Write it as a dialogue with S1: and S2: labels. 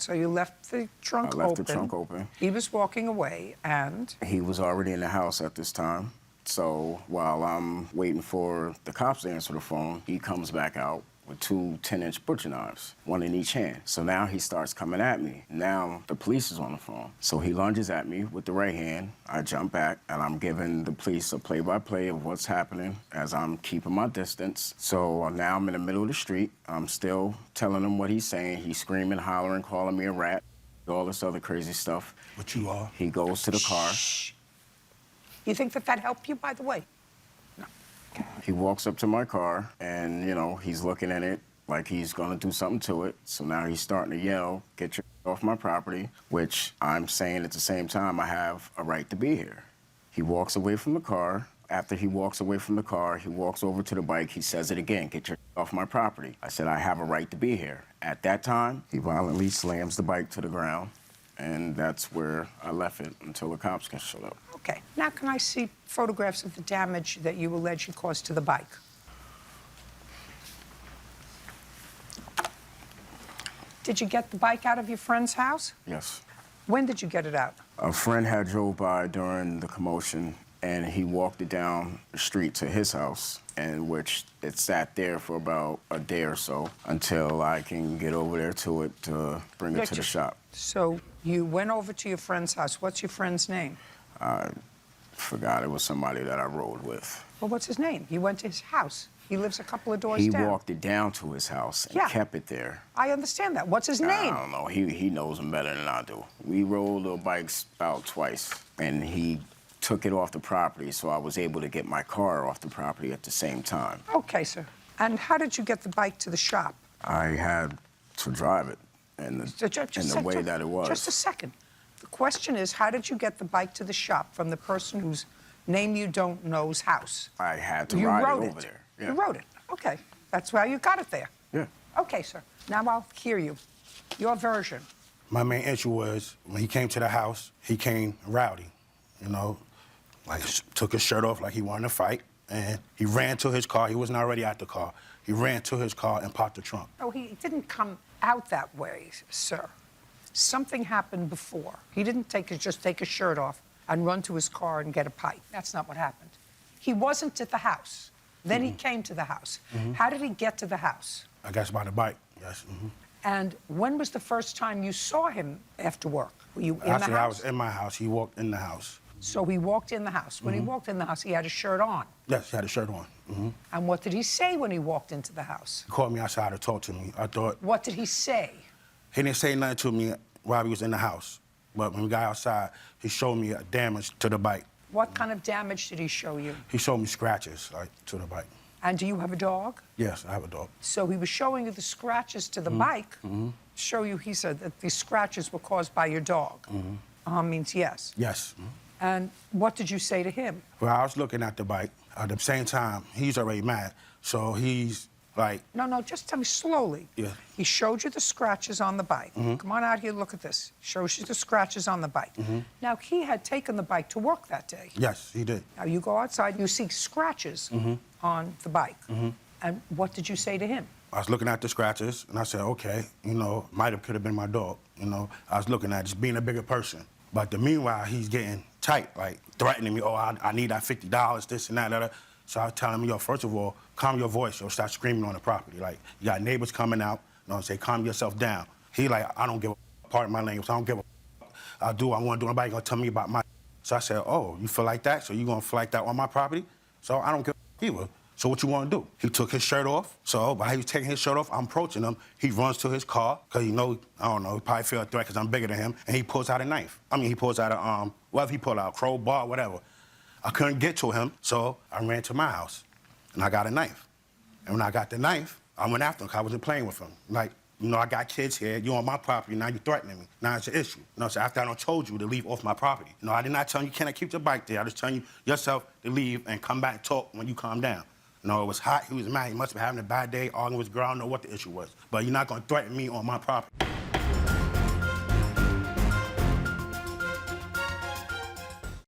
S1: So you left the trunk open.
S2: I left the trunk open.
S1: He was walking away, and?
S2: He was already in the house at this time. So while I'm waiting for the cops to answer the phone, he comes back out with two 10-inch butcher knives, one in each hand. So now he starts coming at me. Now the police is on the phone. So he lunges at me with the right hand. I jump back, and I'm giving the police a play-by-play of what's happening as I'm keeping my distance. So now I'm in the middle of the street. I'm still telling him what he's saying. He's screaming, hollering, calling me a rat, all this other crazy stuff.
S3: What you are?
S2: He goes to the car.
S1: Shh. You think that helped you, by the way?
S2: He walks up to my car, and, you know, he's looking at it like he's gonna do something to it. So now he's starting to yell, "Get your off my property," which I'm saying at the same time, I have a right to be here. He walks away from the car. After he walks away from the car, he walks over to the bike. He says it again, "Get your off my property." I said, "I have a right to be here." At that time, he violently slams the bike to the ground, and that's where I left it until the cops can show up.
S1: Okay. Now, can I see photographs of the damage that you allege you caused to the bike? Did you get the bike out of your friend's house?
S2: Yes.
S1: When did you get it out?
S2: A friend had drove by during the commotion, and he walked it down the street to his house, in which it sat there for about a day or so until I can get over there to it to bring it to the shop.
S1: So you went over to your friend's house. What's your friend's name?
S2: I forgot. It was somebody that I rode with.
S1: Well, what's his name? You went to his house. He lives a couple of doors down.
S2: He walked it down to his house and kept it there.
S1: I understand that. What's his name?
S2: I don't know. He knows him better than I do. We rode the bikes about twice, and he took it off the property, so I was able to get my car off the property at the same time.
S1: Okay, sir. And how did you get the bike to the shop?
S2: I had to drive it in the way that it was.
S1: Just a second. The question is, how did you get the bike to the shop from the person whose name you don't know's house?
S2: I had to ride it over there. Yeah.
S1: You rode it. Okay. That's why you got it there.
S2: Yeah.
S1: Okay, sir. Now I'll hear you. Your version.
S3: My main issue was when he came to the house, he came rowdy, you know, like took his shirt off like he wanted to fight, and he ran to his car. He wasn't already at the car. He ran to his car and popped the trunk.
S1: Oh, he didn't come out that way, sir. Something happened before. He didn't just take his shirt off and run to his car and get a pipe. That's not what happened. He wasn't at the house. Then he came to the house. How did he get to the house?
S3: I guess by the bike, yes.
S1: And when was the first time you saw him after work? Were you in the
S3: Actually,
S1: house?
S3: I was in my house. He walked in the house.
S1: So he walked in the house. When he walked in the house, he had a shirt on.
S3: Yes, he had a shirt on.
S1: And what did he say when he walked into the house?
S3: He called me outside to talk to me. I thought...
S1: What did he say?
S3: He didn't say nothing to me while he was in the house. But when we got outside, he showed me damage to the bike.
S1: What kind of damage did he show you?
S3: He showed me scratches, like, to the bike.
S1: And do you have a dog?
S3: Yes, I have a dog.
S1: So he was showing you the scratches to the bike. Show you, he said, that these scratches were caused by your dog. Means yes.
S3: Yes.
S1: And what did you say to him?
S3: Well, I was looking at the bike. At the same time, he's already mad. So he's like...
S1: No, just tell me slowly.
S3: Yeah.
S1: He showed you the scratches on the bike. Come on out here, look at this. Shows you the scratches on the bike. Now, he had taken the bike to work that day.
S3: Yes, he did.
S1: Now, you go outside, you see scratches on the bike. And what did you say to him?
S3: I was looking at the scratches, and I said, okay, you know, could have been my dog. You know, I was looking at just being a bigger person. But meanwhile, he's getting tight, like threatening me, oh, I need that $50, this and that. So I was telling him, yo, first of all, calm your voice, yo, start screaming on the property. Like, you got neighbors coming out, you know what I'm saying, calm yourself down. He like, I don't give a part of my language, I don't give a I'll do what I want to do, nobody gonna tell me about my So I said, oh, you feel like that? So you gonna feel like that on my property? So I don't give a either. So what you want to do? He took his shirt off. So while he was taking his shirt off, I'm approaching him. He runs to his car, because he know, I don't know, he probably feel a threat because I'm bigger than him, and he pulls out a knife. I mean, he pulls out a, whatever he pulled out, a crowbar, whatever. I couldn't get to him, so I ran to my house, and I got a knife. And when I got the knife, I went after him, because I wasn't playing with him. Like, you know, I got kids here, you on my property, now you're threatening me. Now it's an issue. You know, so after I done told you to leave off my property. You know, I did not tell you cannot keep your bike there. I just telling you yourself to leave and come back and talk when you calm down. You know, it was hot, he was mad, he must have been having a bad day, arguing with his girl, I don't know what the issue was. But you're not gonna threaten me on my property.